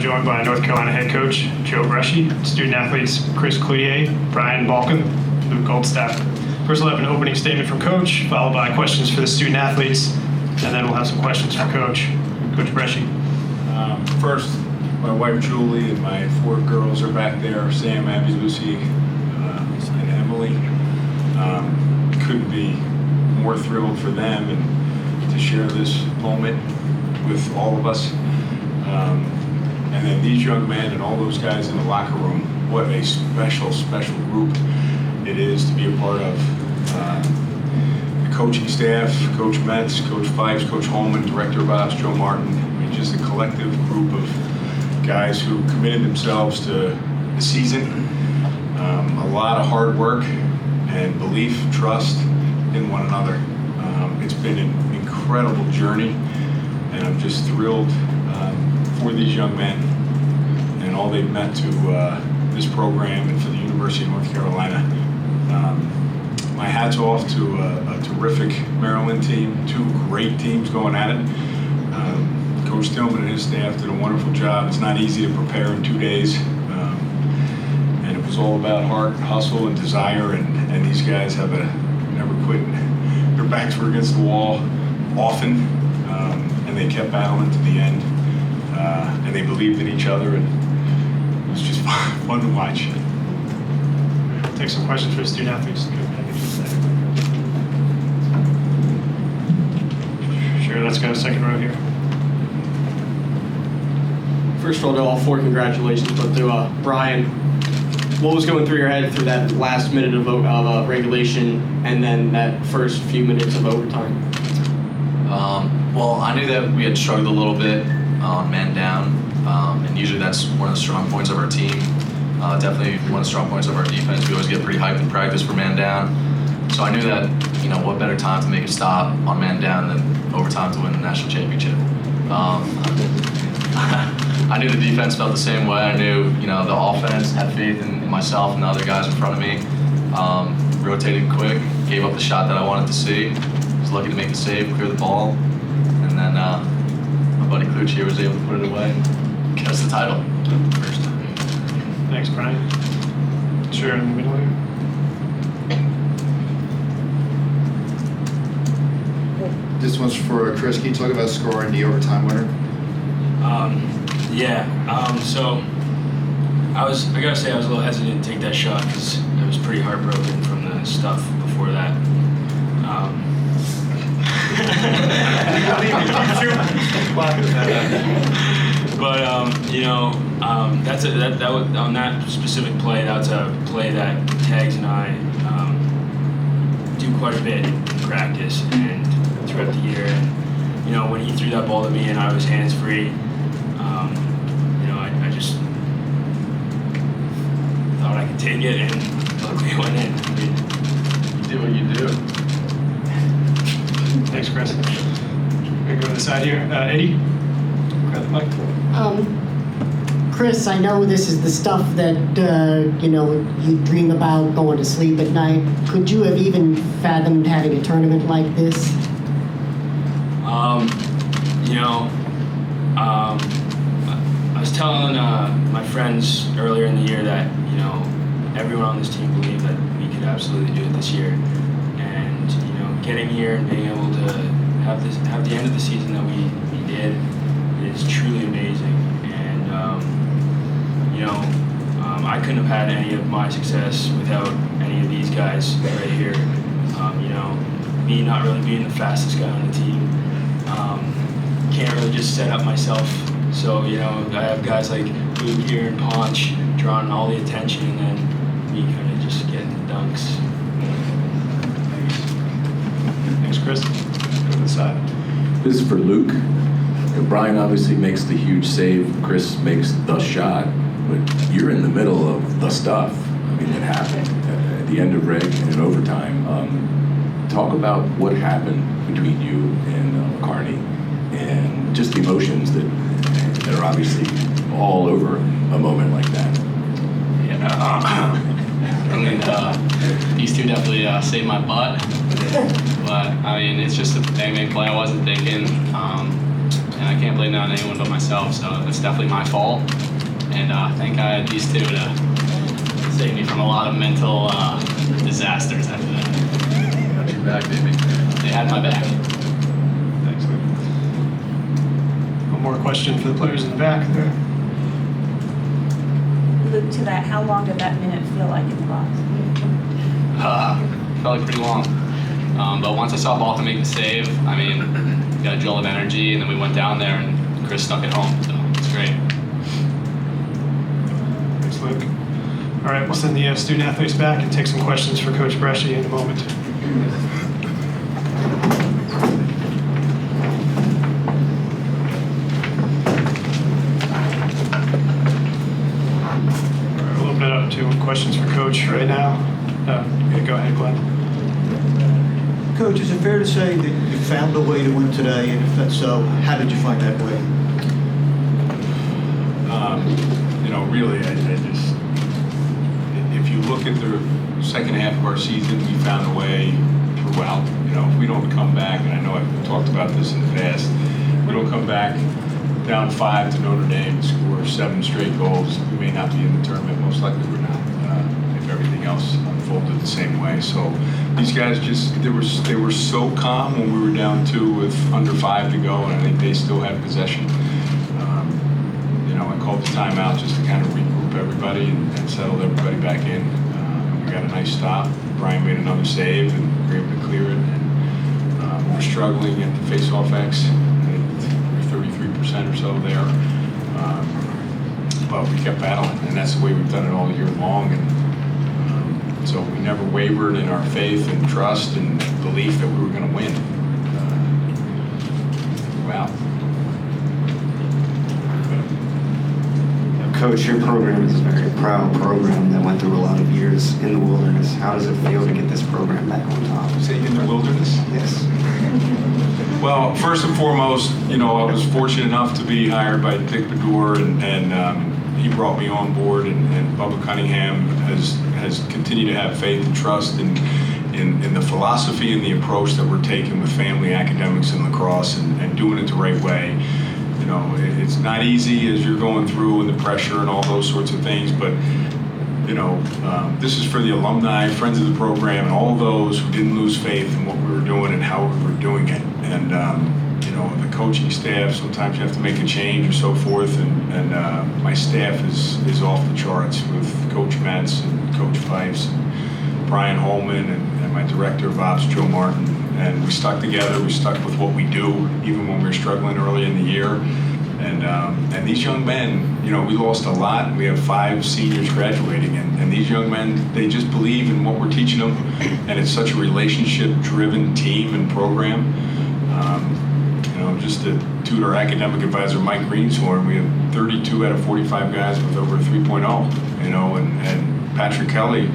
joined by North Carolina head coach Joe Bresci, student athletes Chris Cloutier, Brian Balkin, Luke Goldstaff. First, we'll have an opening statement from Coach, followed by questions for the student athletes, and then we'll have some questions for Coach Bresci. First, my wife Julie and my 4 girls are back there, Sam, Abby, Lucy, and Emily. Couldn't be more thrilled for them and to share this moment with all of us. And then these young men and all those guys in the locker room, what a special, special group it is to be a part of. The coaching staff, Coach Metz, Coach Fipes, Coach Holman, Director of Ops, Joe Martin. I mean, just a collective group of guys who committed themselves to the season. A lot of hard work and belief, trust in one another. It's been an incredible journey, and I'm just thrilled for these young men and all they've meant to this program and for the University of North Carolina. My hat's off to a terrific Maryland team, 2 great teams going at it. Coach Tillman and his staff did a wonderful job. It's not easy to prepare in 2 days. And it was all about heart, hustle, and desire, and these guys have never quit. Their backs were against the wall often, and they kept battling to the end. And they believed in each other, and it was just fun to watch. Take some questions for the student athletes. Sure, let's go second row here. First of all, to all 4, congratulations. But to Brian, what was going through your head through that last minute of regulation and then that first few minutes of overtime? Well, I knew that we had struggled a little bit on man down, and usually that's one of the strong points of our team. Definitely one of the strong points of our defense. We always get pretty hyped in practice for man down. So I knew that, what better time to make a stop on man down than overtime to win the national championship. I knew the defense felt the same way. I knew, the offense had faith in myself and the other guys in front of me. Rotated quick, gave up the shot that I wanted to see. Was lucky to make the save, clear the ball, and then my buddy Kluch here was able to put it away and get us the title. First time. Thanks, Brian. Sure, in the middle here. This one's for Chris. Can you talk about scoring the overtime winner? So I gotta say I was a little hesitant to take that shot because I was pretty heartbroken from the stuff before that. But on that specific play, that's a play that Tags and I do quite a bit in practice and throughout the year. And when he threw that ball to me and I was hands free, I just thought I could take it, and luckily it went in. You did what you do. Thanks, Chris. We're going to go to the side here. Eddie, grab the mic. Chris, I know this is the stuff that, you dream about going to sleep at night. Could you have even fathomed having a tournament like this? I was telling my friends earlier in the year that, everyone on this team believed that we could absolutely do it this year. And, getting here and being able to have the end of the season that we did is truly amazing. And, I couldn't have had any of my success without any of these guys right here. Me not really being the fastest guy on the team, can't really just set up myself. So, I have guys like Luke here and Ponch drawing all the attention, and then me kind of just getting the dunks. Thanks, Chris. Go to the side. This is for Luke. Brian obviously makes the huge save. Chris makes the shot. But you're in the middle of the stuff. That happened at the end of reg and in overtime. Talk about what happened between you and McCarney and just the emotions that are obviously all over a moment like that. These two definitely saved my butt. But it's just a bang play. I wasn't thinking, and I can't blame them. on anyone but myself, so it's definitely my fault. And thank God I had these two to save me from a lot of mental disasters after that. Got your back, baby. They had my back. Thanks, Luke. One more question for the players in the back there. Luke, to that, how long did that minute feel like in the box? Felt like pretty long. But once I saw Balkan make the save, I mean, got a jolt of energy, and then we went down there, and Chris stuck it home, so it's great. Thanks, Luke. All right, we'll send the student athletes back and take some questions for Coach Bresci in a moment. All right, we'll open it up to questions for Coach right now. Yeah, go ahead, Glenn. Coach, is it fair to say that you found a way to win today? And if that's so, how did you find that way? Really, I just, if you look at the second half of our season, we found a way throughout. If we don't come back, and I know I've talked about this in the past, we don't come back down 5 to Notre Dame and score 7 straight goals, we may not be in the tournament. Most likely we're not, if everything else unfolded the same way. So these guys they were so calm when we were down 2 with under 5 to go, and I think they still had possession. I called the timeout just to kind of regroup everybody and settled everybody back in. We got a nice stop. Brian made another save and we were able to clear it. And we were struggling at the face-off X. We were 33% or so there. But we kept battling, and that's the way we've done it all year long. And so we never wavered in our faith and trust and belief that we were going to win. Wow. Coach, your program is a very proud program that went through a lot of years in the wilderness. How does it feel to get this program back on top? Say in the wilderness? Yes. Well, first and foremost, I was fortunate enough to be hired by Dick Bedour, and he brought me on board, and Bubba Cunningham has continued to have faith and trust in the philosophy and the approach that we're taking with family academics and lacrosse and doing it the right way. It's not easy as you're going through and the pressure and all those sorts of things, but this is for the alumni, friends of the program, and all those who didn't lose faith in what we were doing and how we were doing it. And the coaching staff, sometimes you have to make a change or so forth, and my staff is off the charts with Coach Metz and Coach Pipes and Brian Holman and my director of ops, Joe Martin. And we stuck together. We stuck with what we do, even when we were struggling early in the year. And these young men, we lost a lot. We have 5 seniors graduating, and these young men, they just believe in what we're teaching them, and it's such a relationship-driven team and program. Just to toot our academic advisor, Mike Greenshorn, we have 32 out of 45 guys with over a 3.0, and Patrick Kelly,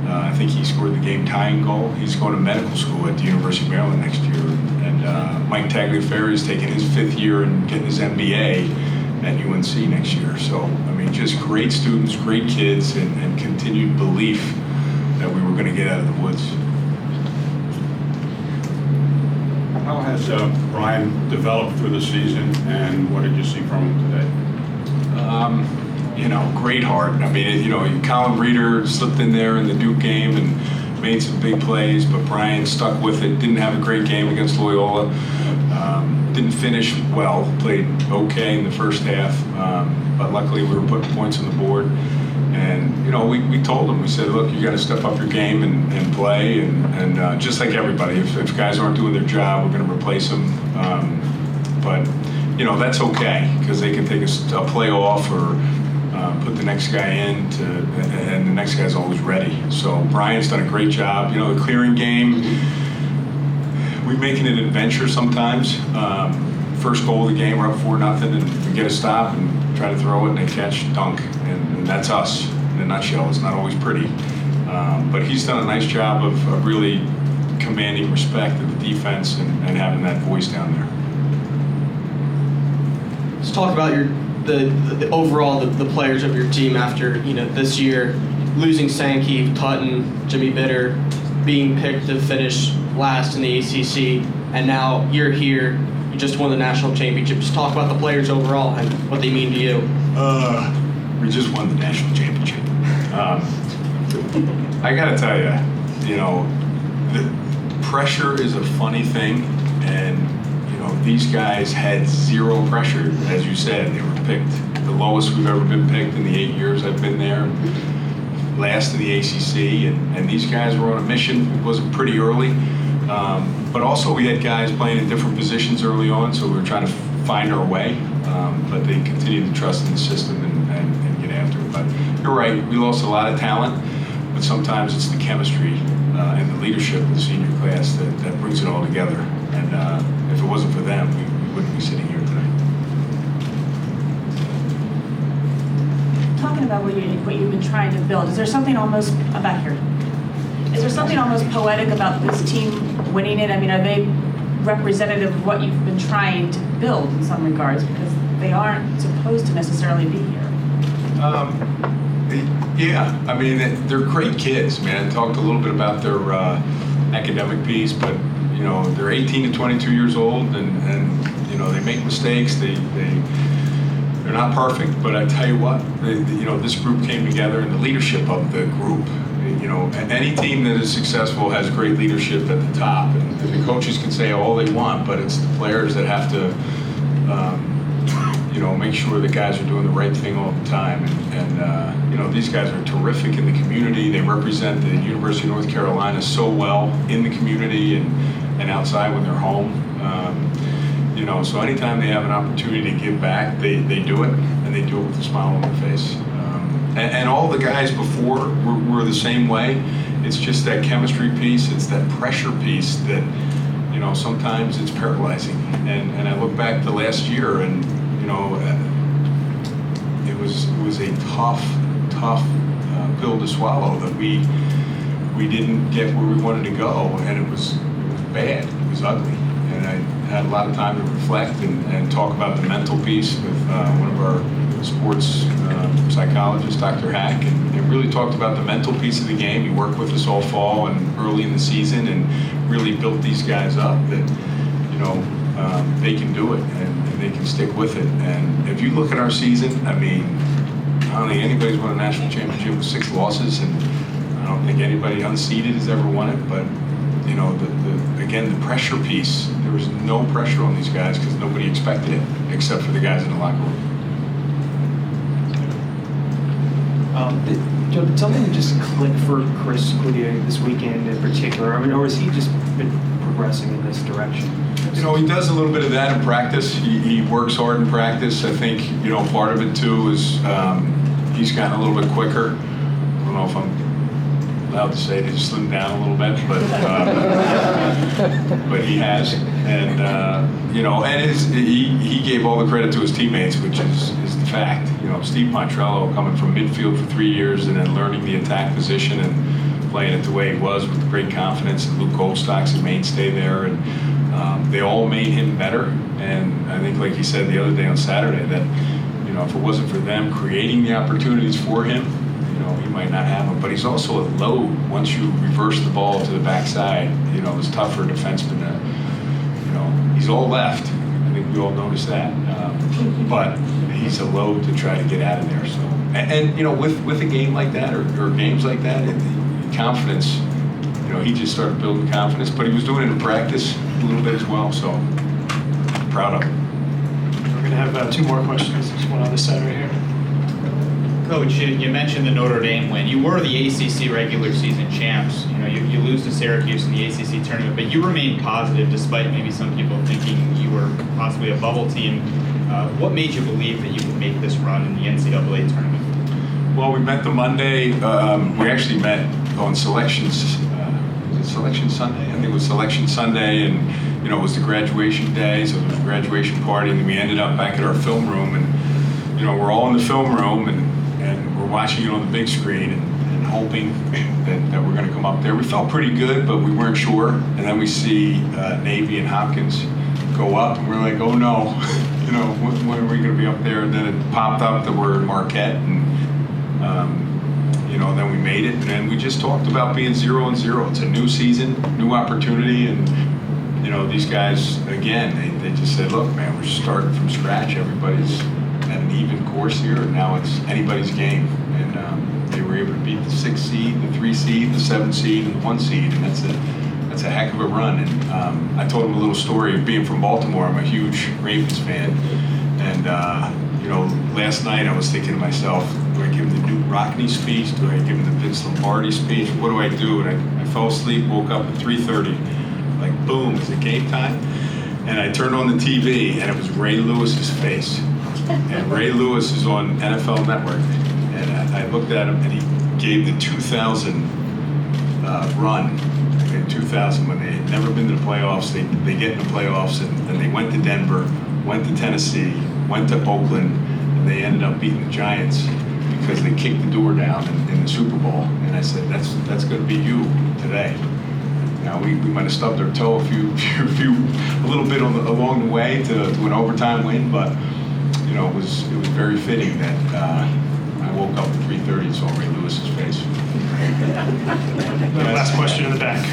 I think he scored the game-tying goal. He's going to medical school at the University of Maryland next year. And Mike Tagliaferri is taking his 5th year and getting his MBA at UNC next year. So, just great students, great kids, and continued belief that we were going to get out of the woods. How has Brian developed through the season, and what did you see from him today? Great heart. Colin Reeder slipped in there in the Duke game and made some big plays, but Brian stuck with it. Didn't have a great game against Loyola. Didn't finish well. Played okay in the first half, but luckily we were putting points on the board. And we told him, we said, look, you got to step up your game and play, and just like everybody, if guys aren't doing their job, we're going to replace them. But that's okay, because they can take a play off or put the next guy in, and the next guy's always ready. So Brian's done a great job. The clearing game, we make it an adventure sometimes. First goal of the game, we're up 4-0, and we get a stop and try to throw it, and they catch, dunk, and that's us in a nutshell. It's not always pretty, but he's done a nice job of really commanding respect of the defense and having that voice down there. Let's talk about the overall the players of your team after this year, losing Sankey, Tutton, Jimmy Bitter, being picked to finish last in the ACC, and now you're here. You just won the national championship. Just talk about the players overall and what they mean to you. We just won the national championship. I got to tell you, the pressure is a funny thing, and these guys had zero pressure. As you said, they were picked the lowest we've ever been picked in the 8 years I've been there, last in the ACC, and these guys were on a mission. It was pretty early, but also we had guys playing in different positions early on, so we were trying to find our way, but they continued to trust in the system and get after it. But you're right, we lost a lot of talent, but sometimes it's the chemistry and the leadership of the senior class that brings it all together. And if it wasn't for them, we wouldn't be sitting here tonight. Talking about what you've been trying to build, is there something almost back here? Is there something almost poetic about this team winning it? I mean, are they representative of what you've been trying to build in some regards, because they aren't supposed to necessarily be here? Yeah, I mean, they're great kids, man. I talked a little bit about their academic piece, but they're 18 to 22 years old, and they make mistakes. They're not perfect, but I tell you what, this group came together, and the leadership of the group. Any team that is successful has great leadership at the top, and the coaches can say all they want, but it's the players that have to, make sure the guys are doing the right thing all the time. And these guys are terrific in the community. They represent the University of North Carolina so well in the community and outside when they're home. So anytime they have an opportunity to give back, they do it, and they do it with a smile on their face. And all the guys before were the same way. It's just that chemistry piece, it's that pressure piece that, sometimes it's paralyzing. And I look back to last year, and, it was a tough pill to swallow that we didn't get where we wanted to go, and it was bad, it was ugly. And I had a lot of time to reflect and talk about the mental piece with one of our sports psychologist, Dr. Hack, and really talked about the mental piece of the game. He worked with us all fall and early in the season and really built these guys up that, they can do it and they can stick with it. And if you look at our season, I mean, I don't think anybody's won a national championship with 6 losses, and I don't think anybody unseeded has ever won it, but again, the pressure piece, there was no pressure on these guys because nobody expected it except for the guys in the locker room. Did something just click for Chris Cloutier this weekend in particular? I mean, or has he just been progressing in this direction? He does a little bit of that in practice. He works hard in practice. I think, part of it too is he's gotten a little bit quicker. I don't know if I'm allowed to say that he's slimmed down a little bit, but he has. And, he gave all the credit to his teammates, which is the fact. Steve Montrello coming from midfield for 3 years and then learning the attack position and playing it the way he was with great confidence. And Luke Goldstock's a mainstay there. And they all made him better. And I think, like he said the other day on Saturday, that, if it wasn't for them creating the opportunities for him, he might not have them. But he's also a load. Once you reverse the ball to the backside, it's tough for a defenseman to, he's all left. I think we all noticed that. But he's a load to try to get out of there. So, and with a game like that or games like that, confidence, he just started building confidence. But he was doing it in practice a little bit as well. So, I'm proud of him. We're going to have 2 more questions. There's one on this side right here. Coach, you mentioned the Notre Dame win. You were the ACC regular season champs. You lose to Syracuse in the ACC tournament, but you remained positive despite maybe some people thinking you were possibly a bubble team. What made you believe that you could make this run in the NCAA tournament? Well, we met the Monday. We actually met on selections. Was it Selection Sunday? I think it was Selection Sunday, and it was the graduation day, so it was a graduation party, and we ended up back at our film room, and we're all in the film room, and we're watching it on the big screen and hoping that we're going to come up there. We felt pretty good, but we weren't sure. And then we see Navy and Hopkins go up, and we're like, oh no, when are we going to be up there? And then it popped up that we're in Marquette, and then we made it. And then we just talked about being 0-0. It's a new season, new opportunity, and you know, these guys, again, they just said, look, man, we're starting from scratch. Everybody's at an even course here, and now it's anybody's game. And they were able to beat the 6 seed, the 3 seed, the 7 seed, and the 1 seed, and that's a heck of a run. And I told them a little story of being from Baltimore. I'm a huge Ravens fan, and you know, last night I was thinking to myself, do I give him the Newt Rockne speech? Do I give him the Vince Lombardi speech? What do I do? And I fell asleep, woke up at 3:30, like boom, is it game time? And I turned on the TV, and it was Ray Lewis's face. And Ray Lewis is on NFL Network. And I looked at him, and he gave the 2000 run. In 2000, when they had never been to the playoffs, they get in the playoffs, and they went to Denver, went to Tennessee, went to Oakland, and they ended up beating the Giants because they kicked the door down in the Super Bowl. And I said, that's going to be you today. Now we might have stubbed our toe a little bit along the way to an overtime win, but you know, it was very fitting that I woke up at 3:30 and saw Ray Lewis's face. Last question in the back.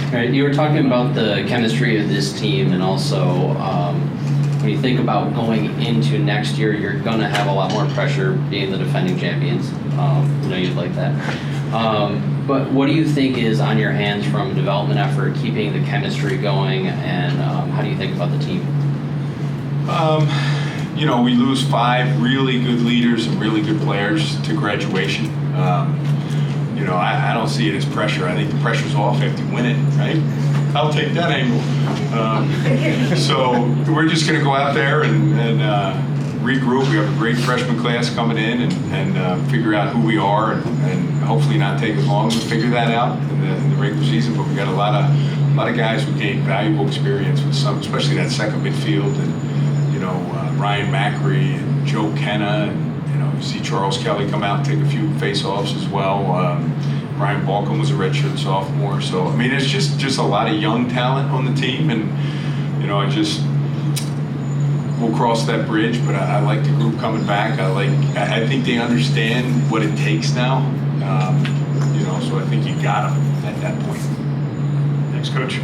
All right, you were talking about the chemistry of this team, and also when you think about going into next year, you're going to have a lot more pressure being the defending champions. I know you'd like that. But what do you think is on your hands from a development effort, keeping the chemistry going, and how do you think about the team? You know, we lose 5 really good leaders and really good players to graduation. You know, I don't see it as pressure. I think the pressure's off after you win it, right? I'll take that angle. So we're just going to go out there and regroup. We have a great freshman class coming in and figure out who we are, and hopefully not take as long to figure that out in the regular season. But we got a lot of guys who gained valuable experience with some, especially that second midfield, and you know, Ryan Macri and Joe Kenna, and you know, you see Charles Kelly come out and take a few face-offs as well. Brian Balcom was a redshirt sophomore, so I mean, it's just a lot of young talent on the team, and you know, we'll cross that bridge. But I like the group coming back. I think they understand what it takes now. You know, so I think you got them at that point. Thanks, Coach.